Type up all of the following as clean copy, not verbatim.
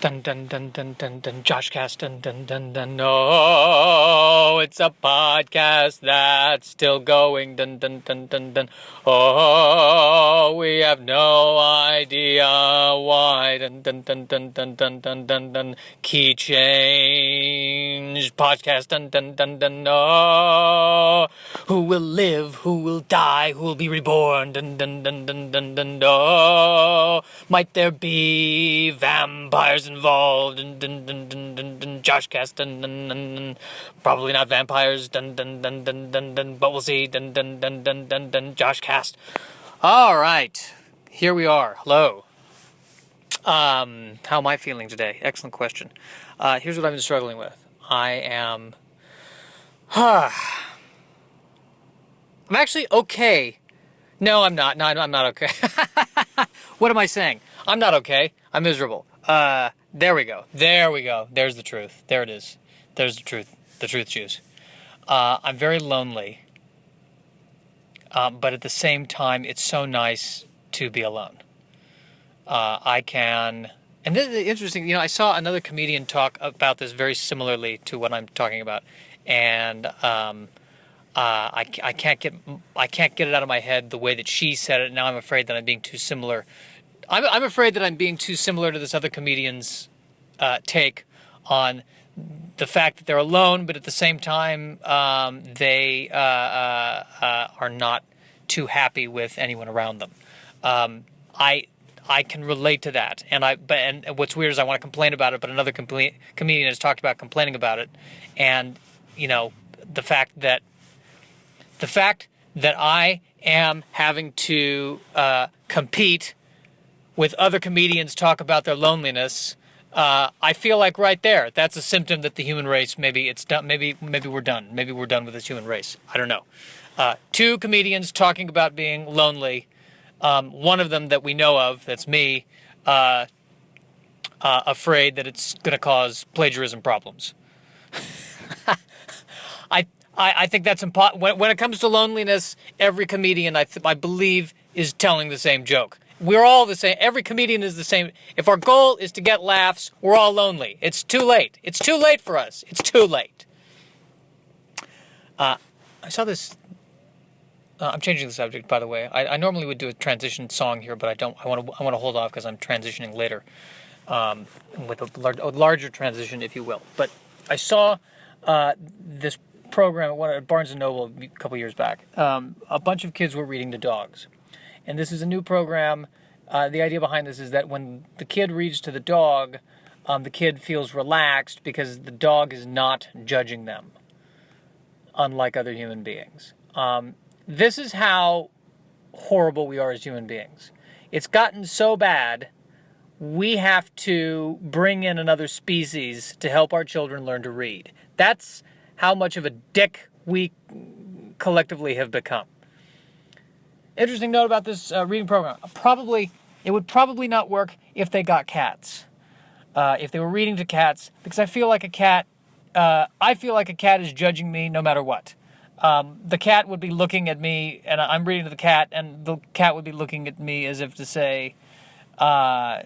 Dun dun dun dun dun dun JoshCast dun dun dun dun. Oh, it's a podcast that's still going. Dun dun dun dun dun. Oh, we have no idea why. Dun dun dun dun dun dun dun dun dun. Key change podcast. Dun dun dun dun. Oh, who will live? Who will die? Who will be reborn? Dun dun dun dun dun dun. Oh, might there be vampires involved? Dun dun dun dun dun dun. JoshCast. Dun dun dun dun. Probably not vampires. Dun dun dun dun dun dun. But we'll see. Dun dun dun dun dun dun. JoshCast. All right, here we are. Hello. How am I feeling today? Excellent question. Here's what I've been struggling with. I am. I'm actually okay. No, I'm not. No, I'm not okay. What am I saying? I'm not okay. I'm miserable. There we go. There's the truth. There it is. There's the truth. The truth juice. I'm very lonely. But at the same time, it's so nice to be alone. I can... And this is interesting. I saw another comedian talk about this very similarly to what I'm talking about. And... I can't get it out of my head the way that she said it. Now I'm afraid that I'm being too similar. I'm afraid that I'm being too similar to this other comedian's take on the fact that they're alone, but at the same time they are not too happy with anyone around them. I can relate to that, and what's weird is I want to complain about it, but another comedian has talked about complaining about it, and the fact that I am having to compete with other comedians talk about their loneliness, I feel like right there, that's a symptom that the human race, maybe it's done. Maybe we're done. Maybe we're done with this human race. I don't know. Two comedians talking about being lonely. One of them that we know of, that's me, afraid that it's going to cause plagiarism problems. I think that's important. When it comes to loneliness, every comedian, I believe, is telling the same joke. We're all the same. Every comedian is the same. If our goal is to get laughs, we're all lonely. It's too late. It's too late for us. It's too late. I saw this. I'm changing the subject, by the way. I normally would do a transition song here, but I don't. I want to hold off because I'm transitioning later, with a larger transition, if you will. But I saw this program at Barnes & Noble a couple years back. A bunch of kids were reading to dogs. And this is a new program. The idea behind this is that when the kid reads to the dog, the kid feels relaxed because the dog is not judging them, unlike other human beings. This is how horrible we are as human beings. It's gotten so bad, we have to bring in another species to help our children learn to read. That's how much of a dick we collectively have become. Interesting note about this reading program. It would probably not work if they got cats. If they were reading to cats, because I feel like a cat is judging me no matter what. The cat would be looking at me, and I'm reading to the cat, and the cat would be looking at me as if to say, "You're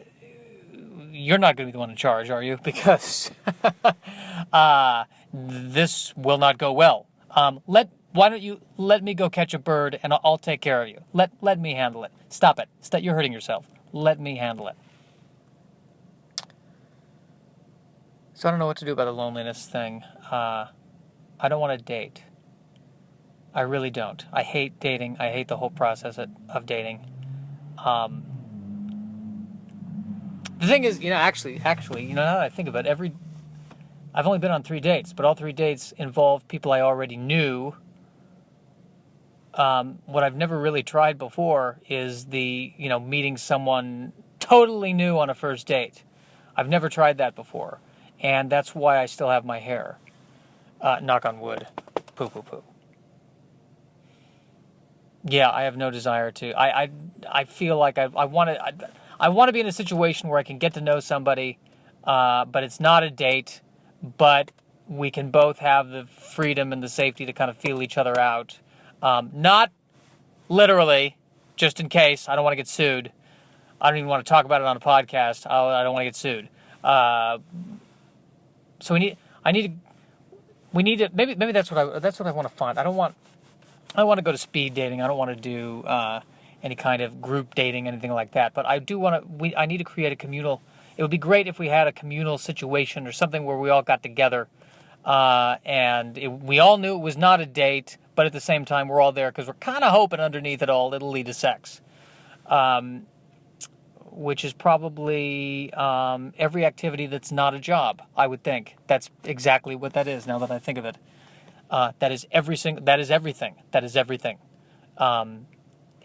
not going to be the one in charge, are you? Because this will not go well. Why don't you let me go catch a bird and I'll take care of you. Let me handle it. Stop it. You're hurting yourself. Let me handle it." So I don't know what to do about the loneliness thing. I don't want to date. I really don't. I hate dating. I hate the whole process of dating. The thing is, actually, now that I think about it, I've only been on 3 dates, but all 3 dates involved people I already knew. What I've never really tried before is meeting someone totally new on a first date. I've never tried that before, and that's why I still have my hair. Knock on wood. Poo, poo, poo. Yeah, I have no desire to. I feel like I want to be in a situation where I can get to know somebody, but it's not a date, but we can both have the freedom and the safety to kind of feel each other out. Not literally, just in case. I don't want to get sued. I don't even want to talk about it on a podcast. I don't want to get sued. So we need to, maybe that's what I want to find. I don't want to go to speed dating. I don't want to do any kind of group dating, anything like that. But I do want to. I need to create a communal. It would be great if we had a communal situation or something where we all got together, we all knew it was not a date, but at the same time we're all there because we're kind of hoping underneath it all it'll lead to sex, which is probably every activity that's not a job. I would think that's exactly what that is. Now that I think of it, that is everything.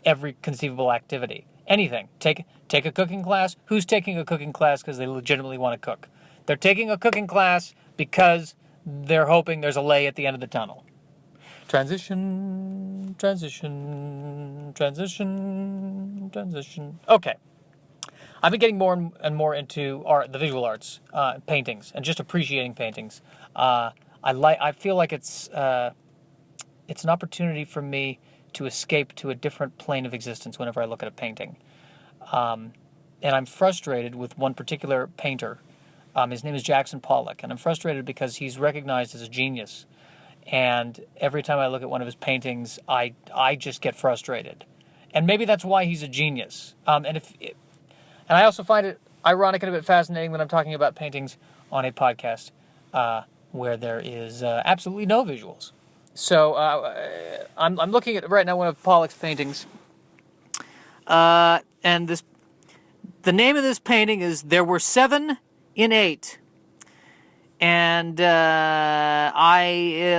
Every conceivable activity. Anything. Take a cooking class. Who's taking a cooking class because they legitimately want to cook? They're taking a cooking class because they're hoping there's a lay at the end of the tunnel. Transition. Okay. I've been getting more and more into the visual arts, paintings, and just appreciating paintings. I feel like it's an opportunity for me to escape to a different plane of existence whenever I look at a painting. And I'm frustrated with one particular painter. His name is Jackson Pollack, and I'm frustrated because he's recognized as a genius. And every time I look at one of his paintings, I just get frustrated. And maybe that's why he's a genius. And I also find it ironic and a bit fascinating that I'm talking about paintings on a podcast where there is absolutely no visuals. So I'm looking at right now one of Pollack's paintings, and the name of this painting is "There Were 7 in 8," and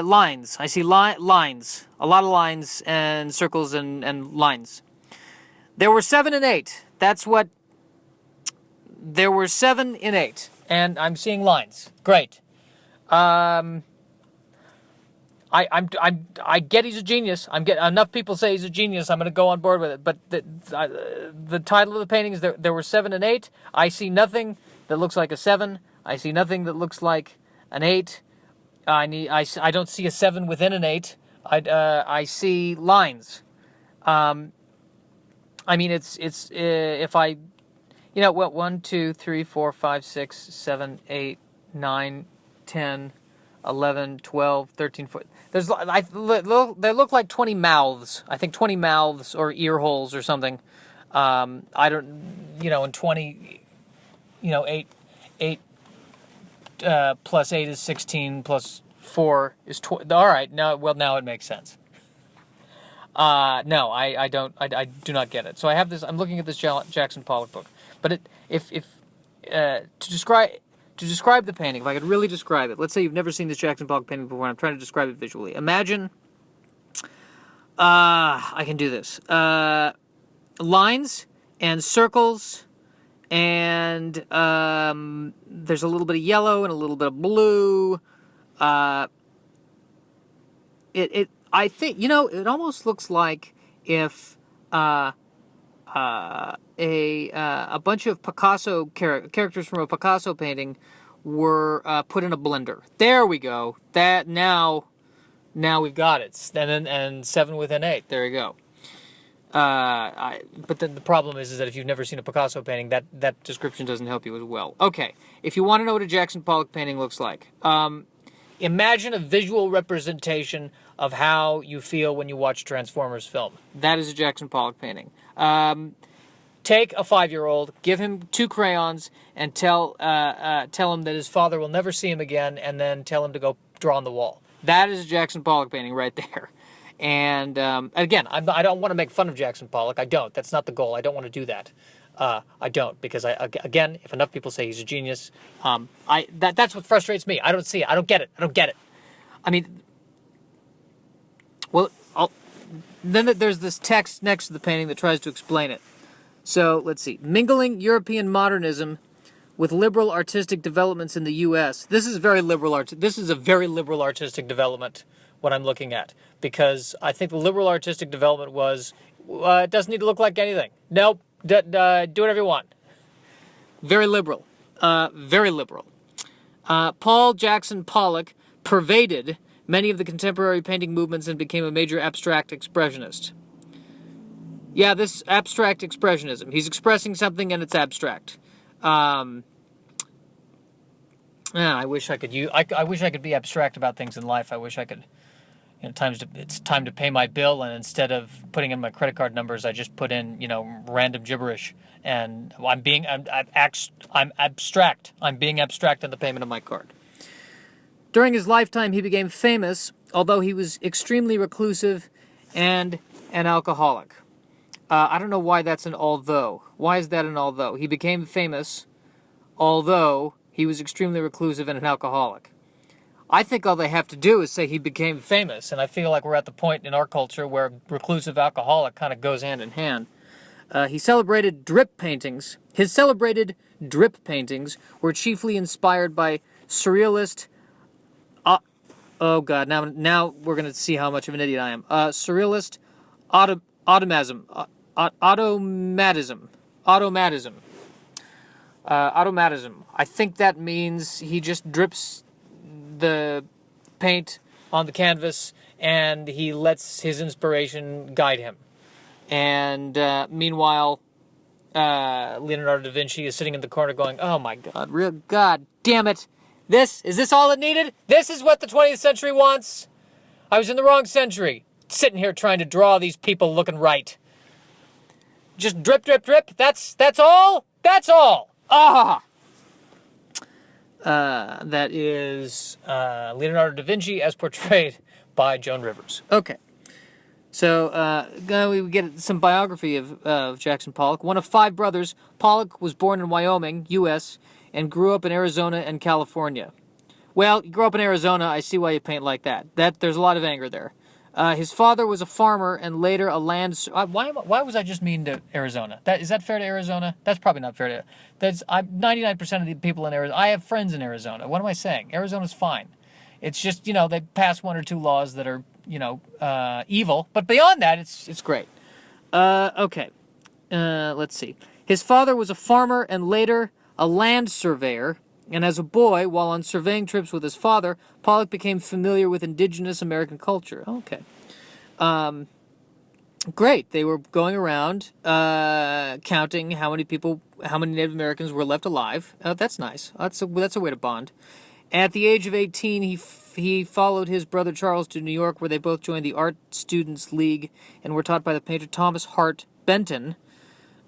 lines. I see lines, a lot of lines and circles and lines. There were 7 in 8. That's what. There were 7 in 8, and I'm seeing lines. Great. I get he's a genius. Enough people say he's a genius. I'm going to go on board with it. But the title of the painting is there were 7 and 8. I see nothing that looks like a 7. I see nothing that looks like an 8. I don't see a 7 within an 8. I see lines. I mean it's if I 1, 2, 3, 4, 5, 6, 7, 8, 9, 10, 11, 12, 13, 14. They look like 20 mouths. I think 20 mouths or ear holes or something. I don't, and 20, 8 plus 8 is 16 plus 4 is 20. All right, now it makes sense. No, I do not get it. So I have this. I'm looking at this Jackson Pollack book, but to describe the painting, if I could really describe it, let's say you've never seen this Jackson Pollack painting before, and I'm trying to describe it visually. Imagine, I can do this. Lines and circles, and there's a little bit of yellow and a little bit of blue. I think, it almost looks like if a bunch of Picasso characters from a Picasso painting were put in a blender. There we go. That now we've got it. And 7 within 8. There you go. But then the problem is that if you've never seen a Picasso painting, that description doesn't help you as well. Okay, if you want to know what a Jackson Pollack painting looks like, imagine a visual representation of how you feel when you watch a Transformers film. That is a Jackson Pollack painting. Take a 5-year-old, give him 2 crayons, and tell him that his father will never see him again, and then tell him to go draw on the wall. That is a Jackson Pollack painting right there. And again, I don't want to make fun of Jackson Pollack. I don't. That's not the goal. I don't want to do that. I don't, because again, if enough people say he's a genius, that's what frustrates me. I don't see it. I don't get it. I mean, well, then there's this text next to the painting that tries to explain it. So let's see. Mingling European modernism with liberal artistic developments in the U.S. This is a very liberal artistic development, what I'm looking at, because I think the liberal artistic development was it doesn't need to look like anything. Nope. Do whatever you want. Very liberal. Very liberal. Paul Jackson Pollack pervaded many of the contemporary painting movements and became a major abstract expressionist. Yeah, this abstract expressionism. He's expressing something and it's abstract. Yeah, I wish I could I wish I could be abstract about things in life. I wish I could. It's time to pay my bill, and instead of putting in my credit card numbers, I just put in random gibberish, and I'm abstract. I'm being abstract in the payment of my card. During his lifetime, he became famous, although he was extremely reclusive and an alcoholic. I don't know why that's an although. Why is that an although? He became famous, although he was extremely reclusive and an alcoholic. I think all they have to do is say he became famous, and I feel like we're at the point in our culture where reclusive alcoholic kind of goes hand in hand. He celebrated drip paintings. His celebrated drip paintings were chiefly inspired by surrealist... oh God, now we're going to see how much of an idiot I am. Surrealist automatism. Automatism. I think that means he just drips the paint on the canvas and he lets his inspiration guide him. And meanwhile, Leonardo da Vinci is sitting in the corner going, oh my God, real God damn it. Is this all it needed? This is what the 20th century wants? I was in the wrong century, sitting here trying to draw these people looking right. Just drip, drip, drip. That's all? That's all. Ah! That is Leonardo da Vinci as portrayed by Joan Rivers. Okay. So we get some biography of Jackson Pollack. One of 5 brothers, Pollack was born in Wyoming, U.S., and grew up in Arizona and California. Well, you grew up in Arizona, I see why you paint like that. There's a lot of anger there. His father was a farmer and later a land... Why was I just mean to Arizona? Is that fair to Arizona? That's probably not fair to... 99% of the people in Arizona... I have friends in Arizona. What am I saying? Arizona's fine. It's just, they pass 1 or 2 laws that are, evil. But beyond that, it's great. Okay. Let's see. His father was a farmer and later a land surveyor. And as a boy, while on surveying trips with his father, Pollack became familiar with indigenous American culture. Okay. Great. They were going around counting how many Native Americans were left alive. That's nice. That's a way to bond. At the age of 18, he followed his brother Charles to New York, where they both joined the Art Students League and were taught by the painter Thomas Hart Benton.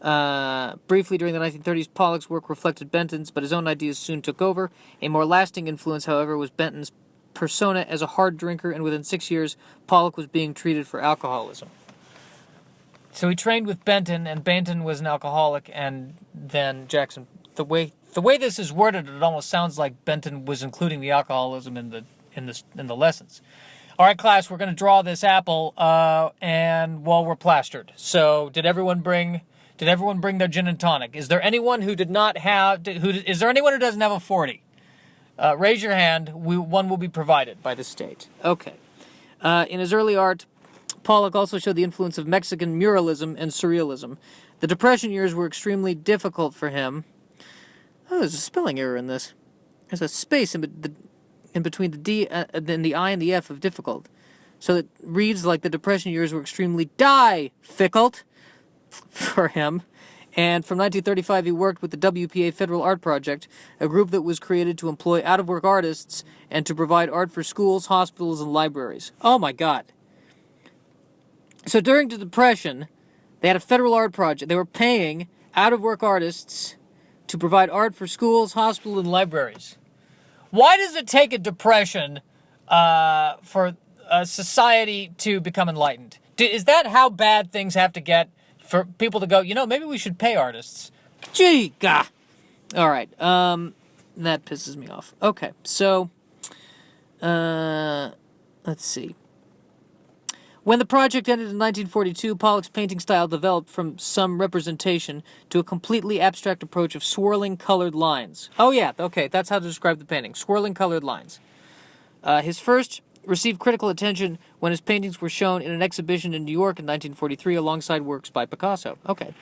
Briefly during the 1930s, Pollack's work reflected Benton's, but his own ideas soon took over. A more lasting influence, however, was Benton's persona as a hard drinker, and within 6 years, Pollack was being treated for alcoholism. So he trained with Benton, and Benton was an alcoholic, and then Jackson... The way this is worded, it almost sounds like Benton was including the alcoholism in the lessons. All right, class, we're going to draw this apple, and we're plastered. So did everyone bring their gin and tonic? Is there anyone who did not have... Is there anyone who doesn't have a 40? Raise your hand. One will be provided by the state. Okay. In his early art, Pollack also showed the influence of Mexican muralism and surrealism. The Depression years were extremely difficult for him. Oh, there's a spelling error in this. There's a space in between the D and the I and the F of difficult. So it reads like the Depression years were extremely difficult for him. And from 1935, he worked with the WPA Federal Art Project, a group that was created to employ out-of-work artists and to provide art for schools, hospitals, and libraries. Oh, my God. So during the Depression, they had a federal art project. They were paying out-of-work artists to provide art for schools, hospitals, and libraries. Why does it take a depression for a society to become enlightened? Is that how bad things have to get for people to go, maybe we should pay artists? Gee, gah. All right. That pisses me off. Okay, so let's see. When the project ended in 1942, Pollack's painting style developed from some representation to a completely abstract approach of swirling colored lines. Oh yeah, okay, that's how to describe the painting. Swirling colored lines. His first received critical attention when his paintings were shown in an exhibition in New York in 1943 alongside works by Picasso. Okay,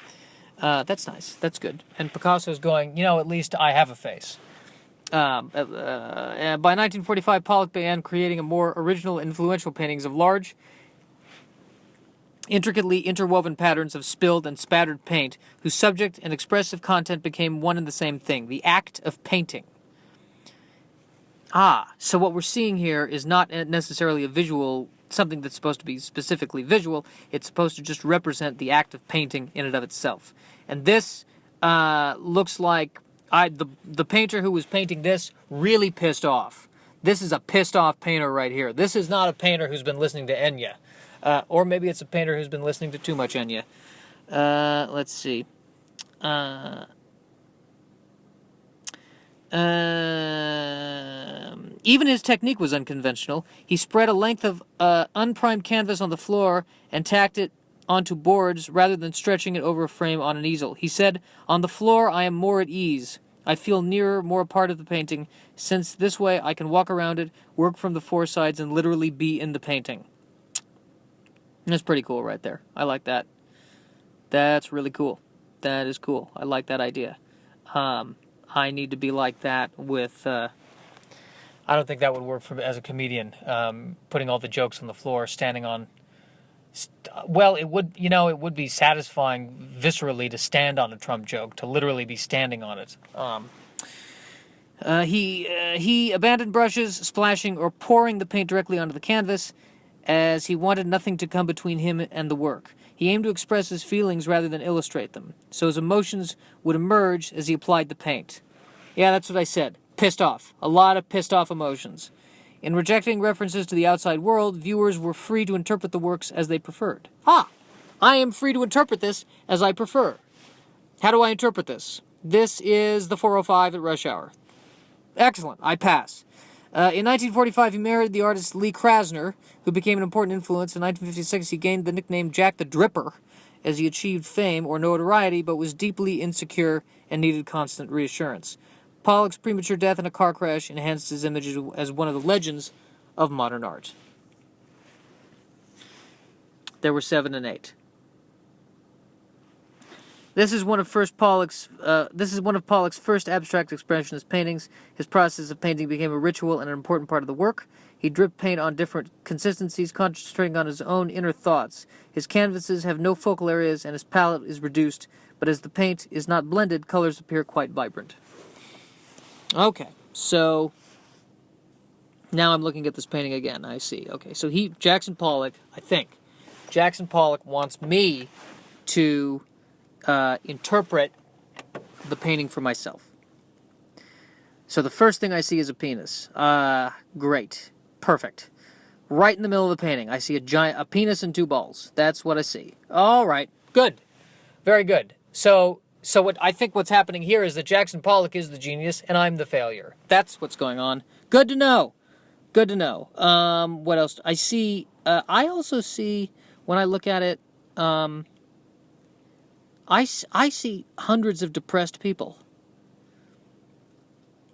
that's nice. That's good. And Picasso's going, at least I have a face. By 1945, Pollack began creating a more original, influential paintings of large, intricately interwoven patterns of spilled and spattered paint, whose subject and expressive content became one and the same thing, the act of painting. So what we're seeing here is not necessarily a visual, something that's supposed to be specifically visual. It's supposed to just represent the act of painting in and of itself. And this looks like the painter who was painting this really pissed off. This is a pissed off painter right here. This is not a painter who's been listening to Enya. Or maybe it's a painter who's been listening to too much Enya. Let's see. Even his technique was unconventional. He spread a length of unprimed canvas on the floor and tacked it onto boards rather than stretching it over a frame on an easel. He said, "On the floor I am more at ease. I feel nearer, more a part of the painting, since this way I can walk around it, work from the four sides, and literally be in the painting." That's pretty cool right there. I like that. That's really cool. That is cool. I like that idea. I need to be like that with... I don't think that would work as a comedian, putting all the jokes on the floor, standing on... Well, it would be satisfying viscerally to stand on a Trump joke, to literally be standing on it. He abandoned brushes, splashing or pouring the paint directly onto the canvas, as he wanted nothing to come between him and the work. He aimed to express his feelings rather than illustrate them, so his emotions would emerge as he applied the paint. Yeah, that's what I said. Pissed off. A lot of pissed off emotions. In rejecting references to the outside world, viewers were free to interpret the works as they preferred. I am free to interpret this as I prefer. How do I interpret this? This is the 405 at rush hour. Excellent. I pass. In 1945, he married the artist Lee Krasner, who became an important influence. In 1956, he gained the nickname Jack the Dripper as he achieved fame or notoriety, but was deeply insecure and needed constant reassurance. Pollack's premature death in a car crash enhanced his image as one of the legends of modern art. There were 7 and 8. This is one of Pollack's first abstract expressionist paintings. His process of painting became a ritual and an important part of the work. He dripped paint on different consistencies, concentrating on his own inner thoughts. His canvases have no focal areas, and his palette is reduced, but as the paint is not blended, colors appear quite vibrant. Okay, so now I'm looking at this painting again. I see. Okay, so Jackson Pollack wants me to interpret the painting for myself. So the first thing I see is a penis. Great. Perfect. Right in the middle of the painting, I see a penis and 2 balls. That's what I see. All right. Good. Very good. So what's happening here is that Jackson Pollack is the genius and I'm the failure. That's what's going on. Good to know. Good to know. What else? I see, I also see, when I look at it, I see hundreds of depressed people.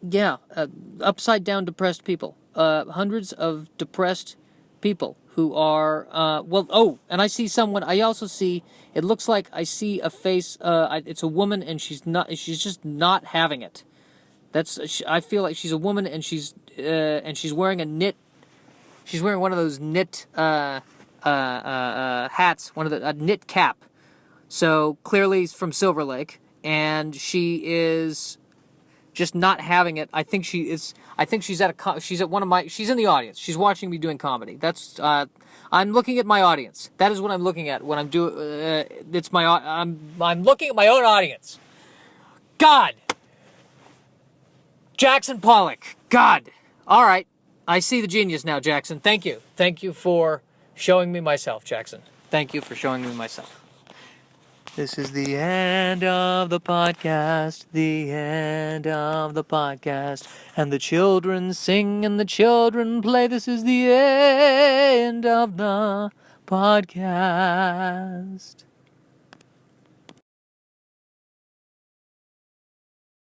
Yeah, upside down depressed people. Hundreds of depressed people who are, and I see someone, I also see, it looks like I see a face, it's a woman and she's just not having it. I feel like she's a woman and she's wearing she's wearing one of those knit, hats, a knit cap. So clearly from Silver Lake, and she is just not having it. I think she's at she's in the audience. She's watching me doing comedy. I'm looking at my audience. That is what I'm looking at when I'm doing, I'm looking at my own audience. God! Jackson Pollack. God! All right. I see the genius now, Jackson. Thank you. Thank you for showing me myself, Jackson. Thank you for showing me myself. This is the end of the podcast, and the children sing and the children play. This is the end of the podcast.